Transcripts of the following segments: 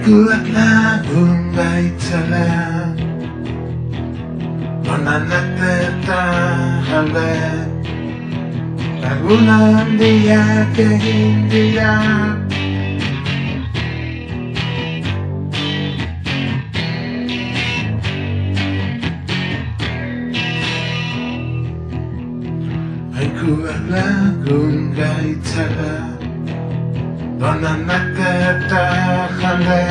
Haikuak lagun baitzala Onan eta jale Lagun handiak egin dira Haikuak lagun gaitzala Onanak eta jale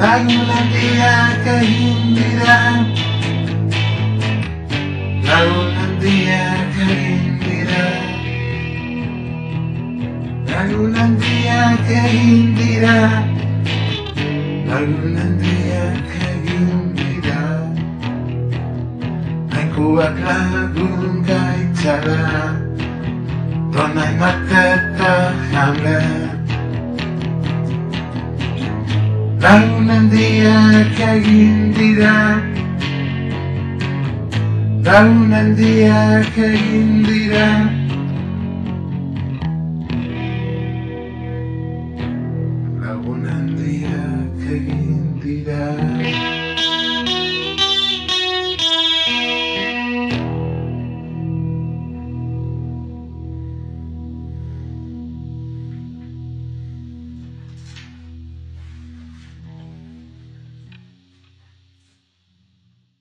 Lagun handiak egin dira Lagun handiak egin dira Lagun handiak egin dira Lagun handiak egin dira Haikuak lagun gaitzala Onanak eta jale Lagun handiak egin dira Lagun handiak egin dira